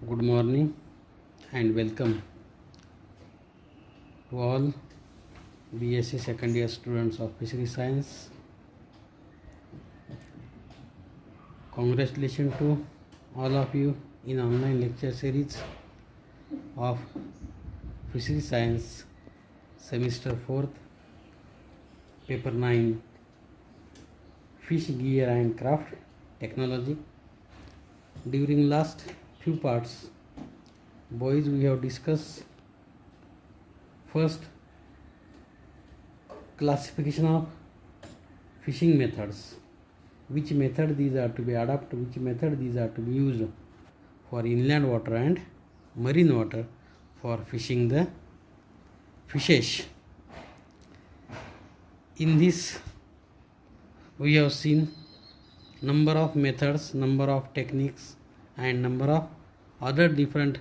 Good morning and welcome to all BSc second year students of Fishery Science. Congratulations to all of you in online lecture series of Fishery Science semester 4th, paper 9, Fish Gear and Craft Technology. During last few parts, boys, we have discussed first classification of fishing methods, which method these are to be adopted, which method these are to be used for inland water and marine water for fishing the fishes. In this we have seen number of methods, number of techniques and number of other different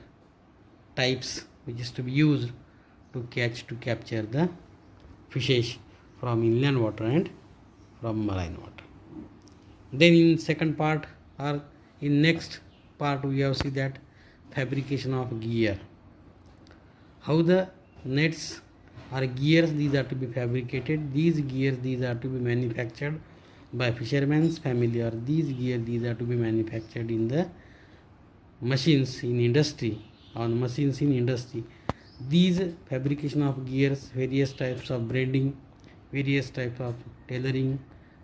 types which is to be used to capture the fishes from inland water and from marine water. Then in second part or in next part we have see that fabrication of gear, how the nets or gears these are to be fabricated. These gears these are to be manufactured by fisherman's family, or these gears these are to be manufactured in the machines in industry, on machines in industry. These fabrication of gears, various types of braiding, various types of tailoring,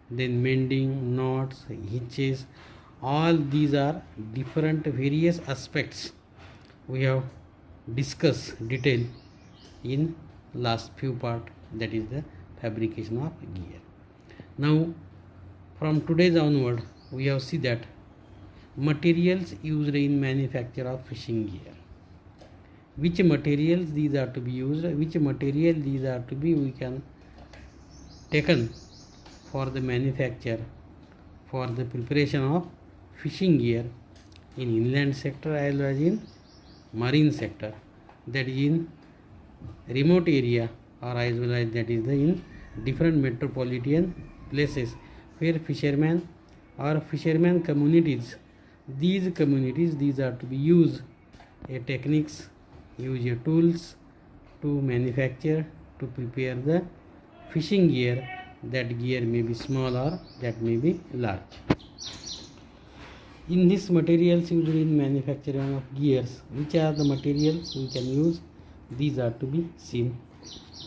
then mending, knots, hitches, all these are different various aspects we have discussed detail in last few part, that is the fabrication of gear. Now from today's onward we have see that materials used in manufacture of fishing gear, which materials these are to be used, which material these are to be we can taken for the manufacture, for the preparation of fishing gear in inland sector as well as in marine sector, that is in remote area or as well as that is the in different metropolitan places where fishermen or fishermen communities, these communities these are to be use a techniques, use your tools to manufacture, to prepare the fishing gear. That gear may be small or that may be large. In this materials used in manufacturing of gears, which are the materials we can use, these are to be seen.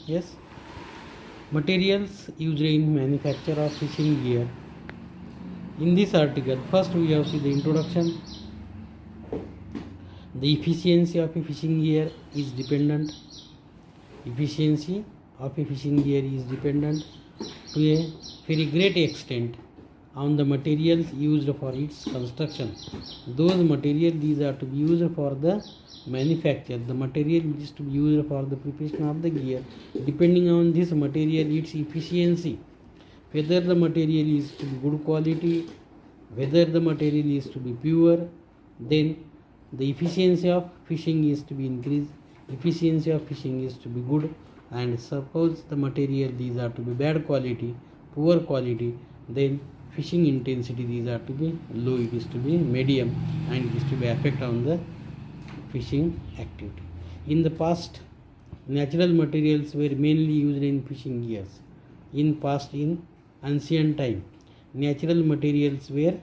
Yes, materials used in manufacture of fishing gear. In this article, first we have seen the introduction. The efficiency of a fishing gear is dependent. Efficiency of a fishing gear is dependent to a very great extent on the materials used for its construction. Those materials these are to be used for the manufacture. The material which is to be used for the preparation of the gear, depending on this material, its efficiency, whether the material is to be good quality, whether the material is to be pure, then the efficiency of fishing is to be increased. Efficiency of fishing is to be good, and suppose the material these are to be bad quality, poor quality, then fishing intensity these are to be low, it is to be medium, and it is to be affect on the fishing activity. In the past, natural materials were mainly used in fishing gears. In past, in ancient time, natural materials were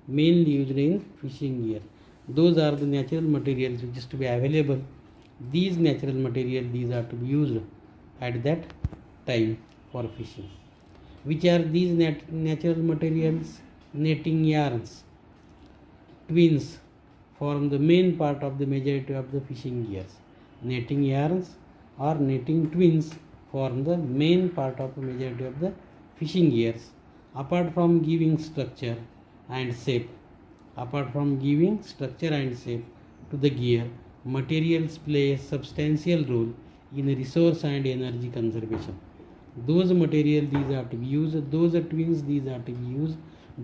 mainly used in fishing gear. Those are the natural materials which is to be available. These natural materials these are to be used at that time for fishing. Which are these natural materials? Netting yarns, twins form the main part of the majority of the fishing gears. Netting yarns or netting twins form the main part of the majority of the fishing gears. Apart from giving structure and shape, to the gear, materials play a substantial role in resource and energy conservation. Those materials these are to be used, those twins these are to be used,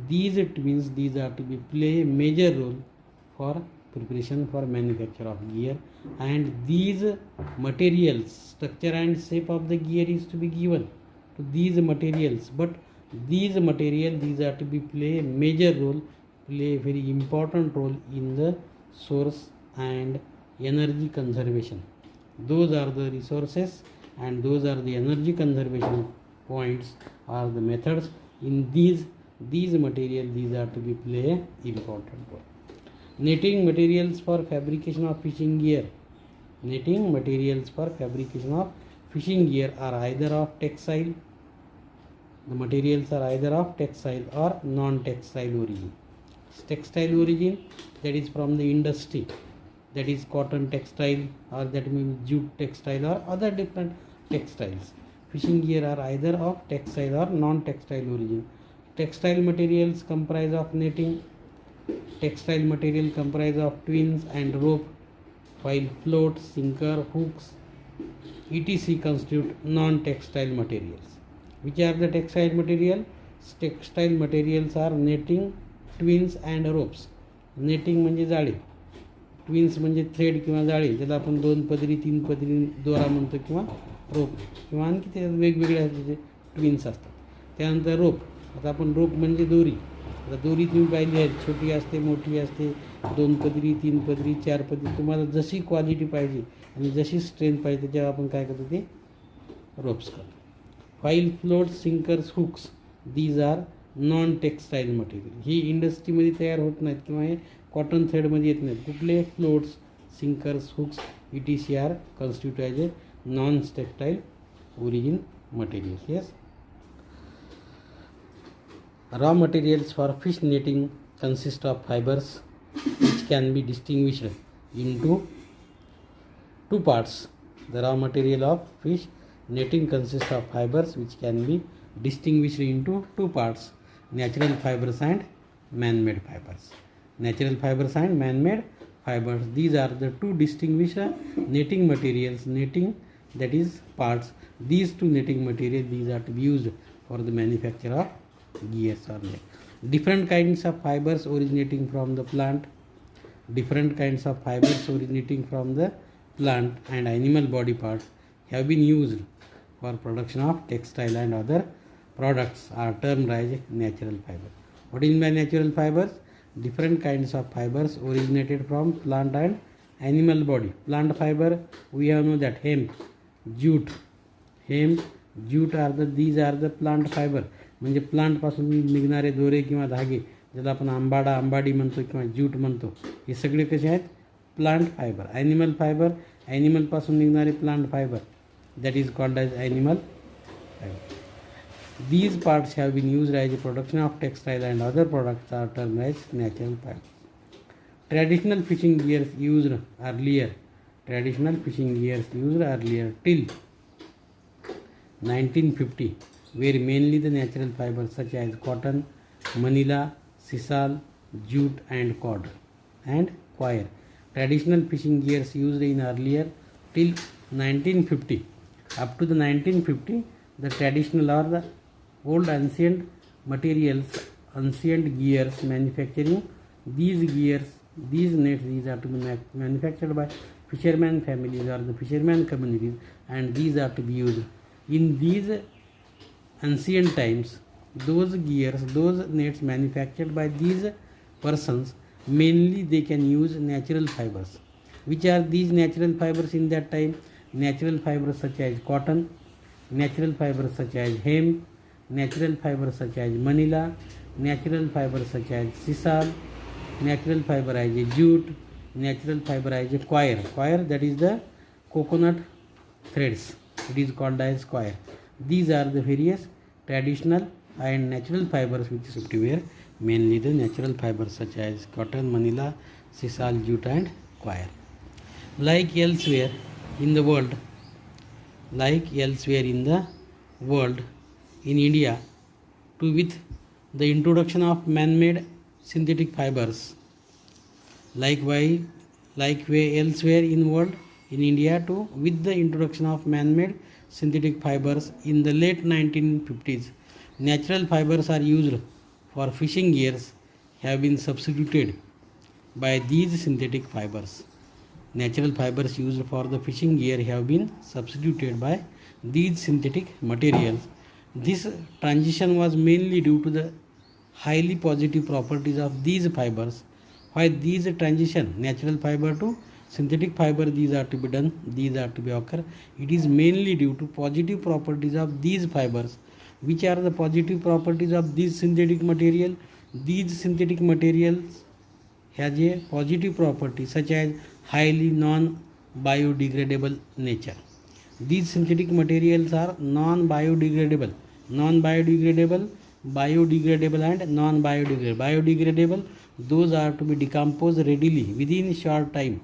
these twins these are to be play a major role for preparation for manufacture of gear, and these materials, structure and shape of the gear is to be given to these materials, but these materials these are to be play a major role, play a very important role in the source and energy conservation. Those are the resources and those are the energy conservation points are the methods. In these material, these are to be play an important role. Netting materials for fabrication of fishing gear. Netting materials for fabrication of fishing gear are either of textile. The materials are either of textile or non-textile origin. Textile origin, that is from the industry, that is cotton textile, or that means jute textile or other different textiles. Fishing gear are either of textile or non-textile origin. Textile materials comprise of netting. Textile material comprise of twins and rope, while float, sinker, hooks, etc. constitute non-textile materials. Which are the textile material? Textile materials are netting, twins and ropes. Netting म्हणजे जाळी, twins म्हणजे thread किंवा जाळी, ज्याला आपण 2 पदरी 3 पदरी दोरा म्हणतो, किंवा रोप, किंवा आणखी त्याच्यात वेगवेगळे त्याचे ट्विन्स असतात. त्यानंतर रोप. आता आपण रोप म्हणजे दोरी. आता दोरी तुम्ही पाहिली आहे, छोटी असते, मोठी असते, 2 पदरी 3 पदरी 4 पदरी, तुम्हाला जशी क्वालिटी पाहिजे आणि जशी स्ट्रेंथ पाहिजे त्याच्यावर आपण काय करतो ते रोप्स करतो. File, float, sinkers, hooks, these are non textile material. ही इंडस्ट्रीमध्ये तयार होत नाहीत किंवा हे कॉटन थ्रेडमध्ये येत नाहीत. कुठले? Floats, sinkers, hooks, etc. Are constitute as a non textile origin material. Yes. Raw materials for fish netting consist of fibers which can be distinguished into two parts. The raw material of fish netting consists of fibers which can be distinguished into two parts: natural fibers and man-made fibers. Natural fibers and man-made fibers, these are the two distinguished netting materials. Netting, that is parts. These two netting materials, these are to be used for the manufacture of gears or net. Different kinds of fibers originating from the plant. Different kinds of fibers originating from the plant and animal body parts have been used for production of textile and other products are termed as natural fiber. What is by natural fibers? Different kinds of fibers originated from plant and animal body. Plant fiber, we have know that hemp, jute. Hemp, jute are the, these are the plant fiber. म्हणजे प्लांटपासून निघणारे दोरे किंवा धागे, ज्याला आपण आंबाडी म्हणतो किंवा jute म्हणतो, हे सगळे कसे आहेत? Plant fibre. ॲनिमल फायबर, ॲनिमलपासून निघणारे plant fibre, that is called as animal fibre. These parts have been used as a production of textile and other products are termed as natural fiber. Traditional fishing gears used earlier. Traditional fishing gears used earlier till 1950 were mainly the natural fibers such as cotton, manila, sisal, jute and cord and coir. Traditional fishing gears used in earlier till 1950. Up to the 1950, the traditional or the old ancient materials, ancient gears manufacturing these gears, these nets, these are to be manufactured by fisherman families or the fisherman communities, and these are to be used in these ancient times. Those gears, those nets manufactured by these persons, mainly they can use natural fibers. Which are these natural fibers in that time? Natural fibers such as cotton, natural fibers such as hemp, natural fibers such as manila, natural fibers such as sisal, natural fiber as a jute, natural fiber as a coir. Coir, that is the coconut threads, it is called as coir. These are the various traditional and natural fibers which is to wear, mainly the natural fibers such as cotton, manila, sisal, jute and coir. Like elsewhere in the world, in India, too, with the introduction of man-made synthetic fibers, like way elsewhere in world, in India too, with the introduction of man-made synthetic fibers in the late 1950s, natural fibers are used for fishing gears have been substituted by these synthetic fibers. Natural fibers used for the fishing gear have been substituted by these synthetic materials. This transition was mainly due to the highly positive properties of these fibers. Why these transition natural fiber to synthetic fiber, these are to be done, these are to be occur. It is mainly due to positive properties of these fibers. Which are the positive properties of these synthetic material? These synthetic materials has a positive property such as highly non-biodegradable nature. These synthetic materials are non-biodegradable, biodegradable and non-biodegradable. Biodegradable, those are to be decomposed readily within short time,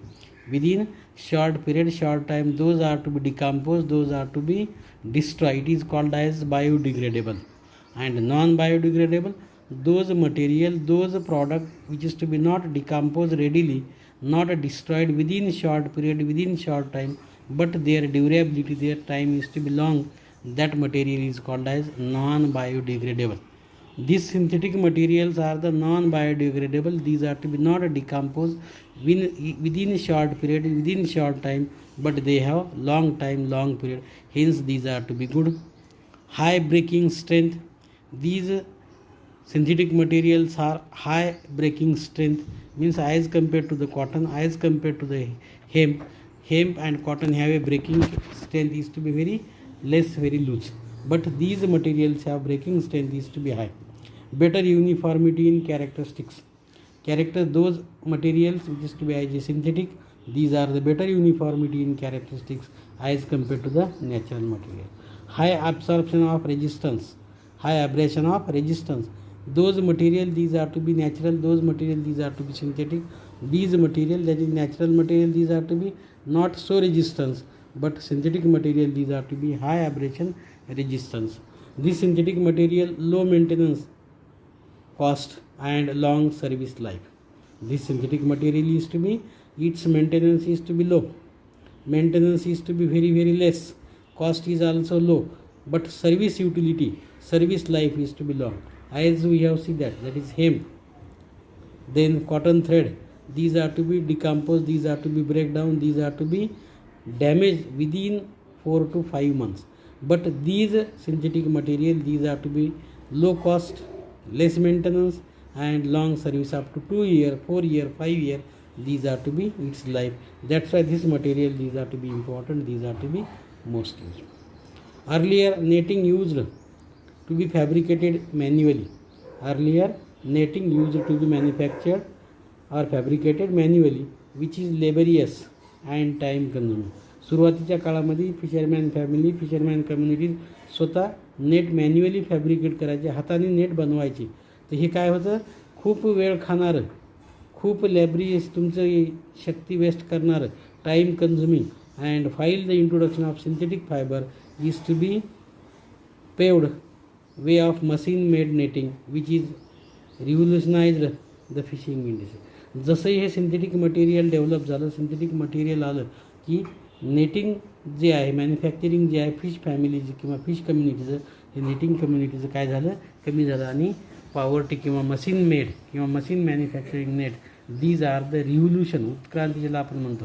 within short period, short time, those are to be decomposed, those are to be destroyed. It is called as biodegradable. And non-biodegradable, those material, those product which is to be not decomposed readily, not destroyed within short period, within short time, but their durability, their time is to be long, that material is called as non-biodegradable. These synthetic materials are the non-biodegradable. These are to be not decomposed within short period, within short time, but they have long time, long period. Hence, these are to be good. High breaking strength. These synthetic materials are high breaking strength, means as compared to the cotton, as compared to the hemp. Hemp and cotton have a breaking strength is to be very less, very loose, but these materials have breaking strength is to be high. Better uniformity in characteristics. Those materials which is to be as synthetic, these are the better uniformity in characteristics as compared to the natural material. High absorption of resistance, high abrasion of resistance. Those material, these are to be natural, those material, these are to be synthetic. These material, that is natural material, these are to be not so resistance, but synthetic material, these are to be high abrasion resistance. This synthetic material, low maintenance cost and long service life. This synthetic material is to be, its maintenance is to be low, maintenance is to be very, very less, cost is also low, but service utility, service life is to be long, as we have seen that is hemp. Then cotton thread, these are to be decomposed, these are to be break down, these are to be damaged within 4 to 5 months. But these synthetic material, these are to be low cost, less maintenance and long service up to 2 year, 4 year, 5 year, these are to be its life. That's why this material, these are to be important, these are to be most used. Earlier netting used to be fabricated manually. Earlier netting used to be manufactured or fabricated manually, which is laborious and time consuming. सुरुवातीच्या काळामध्ये fisherman family, fisherman communities स्वतः net manually fabricate करायचे, हाताने net बनवायचे. तर हे काय होतं, खूप वेळ खाणारं, खूप लॅबरियस, तुमचं शक्ती वेस्ट करणारं, time consuming. And file the introduction of synthetic fibre is to be paved way of machine made netting which is revolutionised the fishing industry. जसंही हे सिंथेटिक मटेरियल डेव्हलप झालं, सिंथेटिक मटेरियल आलं की नेटिंग जे आहे, manufacturing जे आहे fish फॅमिलीचं किंवा fish कम्युनिटीचं, हे netting कम्युनिटीचं काय झालं, कमी झालं. आणि पॉवर्टी किंवा मशीन मेड किंवा machine manufacturing net, these are the revolution, उत्क्रांती ज्याला आपण म्हणतो.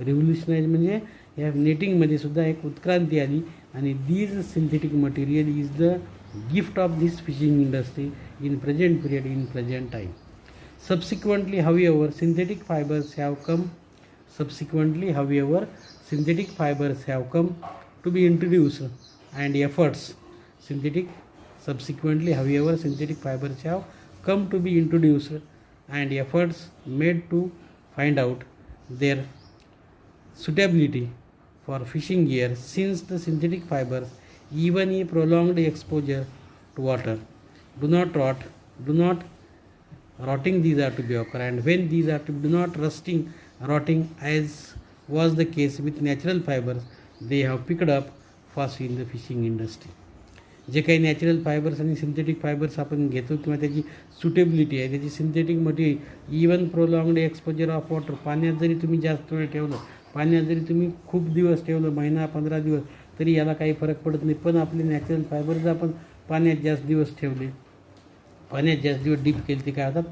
रिव्होल्युशनाइज म्हणजे या नेटिंगमध्ये सुद्धा एक उत्क्रांती आली. आणि these synthetic material is the gift of this fishing industry in present period, in present time. Subsequently, however, synthetic fibers have come to be introduced, and efforts made to find out their suitability for fishing gear, since the synthetic fibers, even in prolonged exposure to water, do not rotting, these are to be occur. And when these are to be do not rotting as was the case with natural fibers, they have picked up fast in the fishing industry. जे काही natural fibres आणि synthetic fibres आपण घेतो किंवा त्याची suitability आहे, त्याची synthetic material, even prolonged exposure of water, पाण्यात जरी तुम्ही जास्त वेळ ठेवलं, पाण्यात जरी तुम्ही खूप दिवस ठेवलं, महिना 15 दिवस, तरी याला काही फरक पडत नाही. पण आपले नॅचरल फायबर्स आपण पाण्यात जास्त दिवस ठेवले, पाण्यात जास्त दिवस डीप केले, ते काय होतात,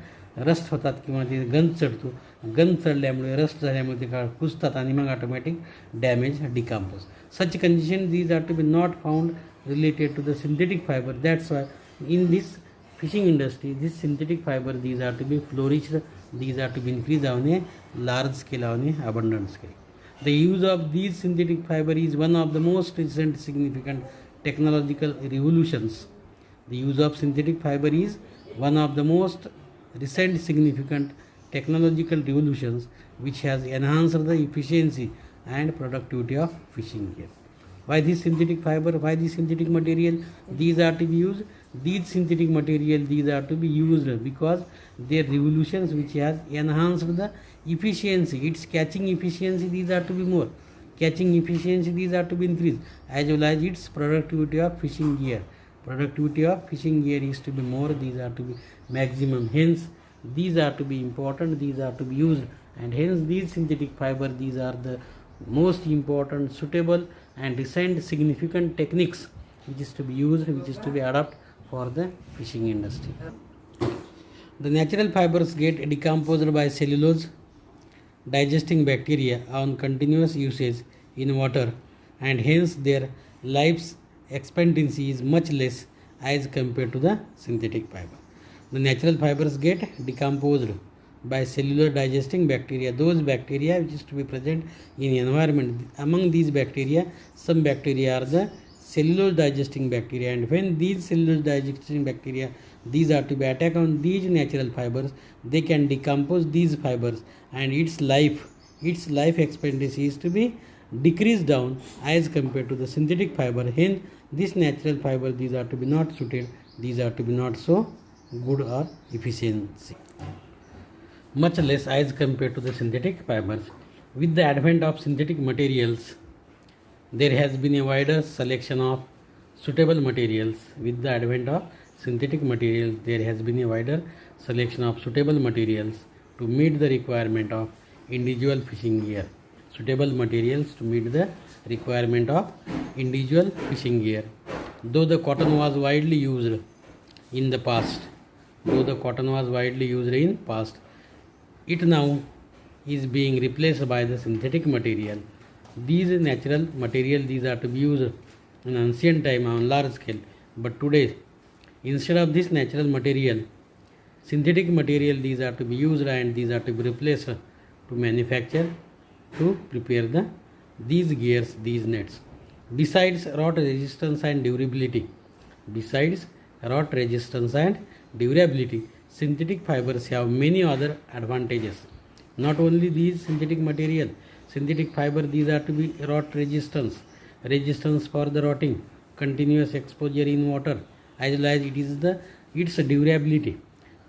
रस्ट होतात किंवा ते गंज चढतो. गंज चढल्यामुळे, रस्ट झाल्यामुळे ते काय कुजतात आणि मग automatic damage, decompose. Such condition these are to be not found related to the synthetic fiber. That's why in this fishing industry, this synthetic fiber, these are to be flourished these are to be increased on a large scale, on a abundant scale. The use of these synthetic fiber is one of the most recent significant technological revolutions. The use of synthetic fiber is one of the most recent significant technological revolutions which has enhanced the efficiency and productivity of fishing gear. Why this synthetic fiber? Why this synthetic material? These are to be used. These synthetic material, these are to be used because their revolutions which has enhanced the efficiency, its catching efficiency, these are to be more. Catching efficiency, these are to be increased, as well as its productivity of fishing gear. Productivity of fishing gear is to be more, these are to be maximum. Hence, these are to be important, these are to be used, and hence these synthetic fiber, these are the most important, suitable and recent significant techniques which is to be used, which is to be adopted for the fishing industry. The natural fibers get decomposed by cellulose digesting bacteria on continuous usage in water, and hence their life expectancy is much less as compared to the synthetic fiber. The natural fibers get decomposed by cellular digesting bacteria, those bacteria which is to be present in environment. Among these bacteria, some bacteria are the cellulose digesting bacteria, and when these cellulose digesting bacteria, these are to be attack on these natural fibers, they can decompose these fibers, and its life expectancy is to be decreased down as compared to the synthetic fiber. Hence this natural fiber, these are to be not suited, these are to be not so good or efficiency, much less as compared to the synthetic fibers. With the advent of synthetic materials, there has been a wider selection of suitable materials. With the advent of synthetic materials, there has been a wider selection of suitable materials to meet the requirement of individual fishing gear. Suitable materials to meet the requirement of individual fishing gear. Though the cotton was widely used in the past, it now is being replaced by the synthetic material. These natural material, these are to be used in ancient time on large scale, but today instead of this natural material, synthetic material, these are to be used, and these are to be replaced to manufacture, to prepare these gears, these nets. Besides rot resistance and durability, synthetic fibers have many other advantages. Not only these synthetic material, synthetic fiber, these are to be rot resistance for the rotting, continuous exposure in water, as well as its durability.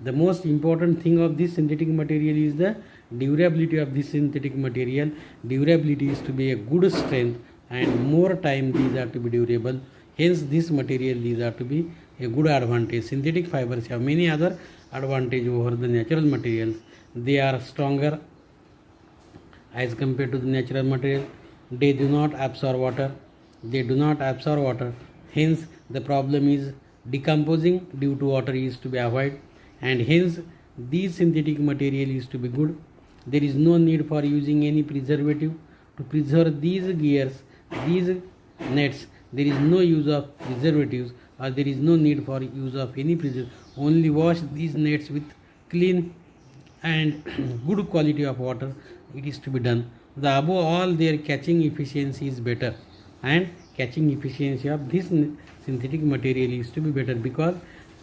The most important thing of this synthetic material is the durability of this synthetic material. Durability is to be a good strength, and more time these are to be durable. Hence this material, these are to be a good advantage. Synthetic fibers have many other advantage over the natural materials. They are stronger as compared to the natural material. They do not absorb water. Hence the problem is decomposing due to water is to be avoided, and hence these synthetic material is to be good. There is no need for using any preservative to preserve these gears, these nets. There is no use of preservatives, or there is no need for use of any preservative. Only wash these nets with clean and good quality of water, it is to be done. The above all, their catching efficiency is better, and catching efficiency of this synthetic material is to be better, because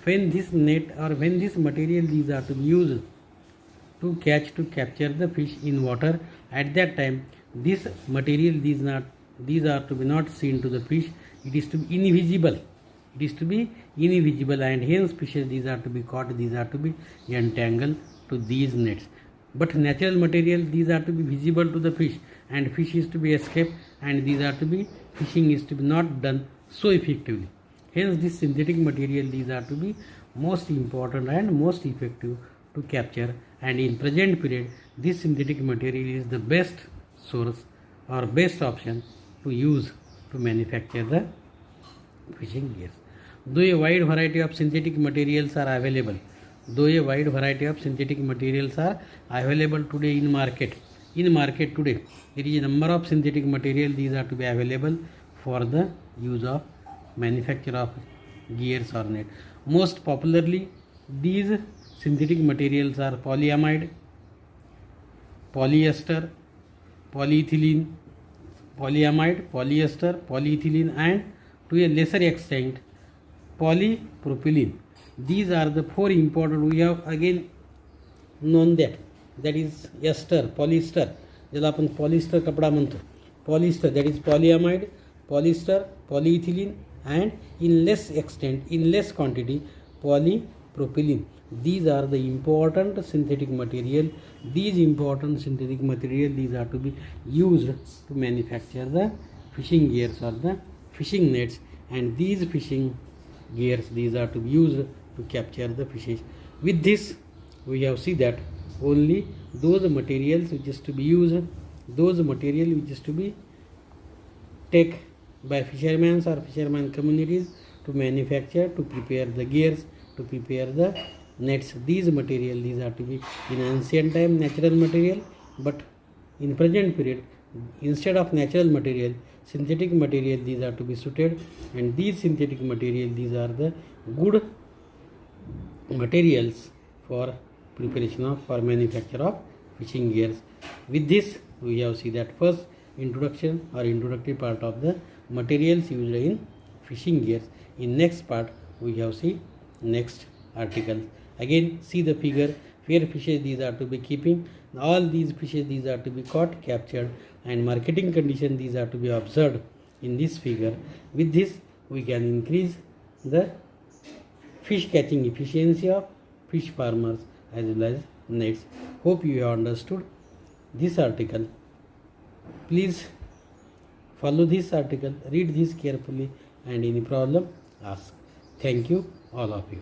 when this net or when this material, these are to be used to capture the fish in water, at that time this material, these are to be not seen to the fish, it is to be invisible, and hence fishes, these are to be caught, these are to be entangled to these nets. But natural material, these are to be visible to the fish, and fish is to be escaped, and these are to be fishing is to be not done so effectively. Hence this synthetic material, these are to be most important and most effective to capture, and in present period this synthetic material is the best source or best option to use to manufacture the fishing gears. Though a wide variety of synthetic materials are available today in market today, there is a number of synthetic material, these are to be available for the use of manufacture of gears or net. Most popularly, these synthetic materials are polyamide, polyester, polyethylene, polyamide, polyester, polyethylene, and to a lesser extent polypropylene. These are the four important. We have again known that is ester, polyester, ज्याला आपण polyester कपडा म्हणतो. Polyester, that is polyamide, polyester, polyethylene, and in less extent, in less quantity, polypropylene. These are the important synthetic material. These important synthetic material, these are to be used to manufacture the fishing gears or the fishing nets, and these fishing gears, these are to be used to capture the fishes. With this we have seen that only those materials which is to be used, those material which is to be take by fishermen or fisherman communities to manufacture, to prepare the gears, to prepare the nets. These material, these are to be in ancient time natural material, but in present period instead of natural material, synthetic material, these are to be suited, and these synthetic material, these are the good materials for preparation of, for manufacture of fishing gears. With this we have seen that first introduction or introductory part of the materials used in fishing gears. In next part we have see next article. Again see the figure where fishes these are to be keeping. All these fishes these are to be caught, captured, and marketing condition these are to be observed in this figure. With this we can increase the fish catching efficiency of fish farmers as well as nets. Hope you have understood this article. Please follow this article, read this carefully, and any problem ask. Thank you all of you.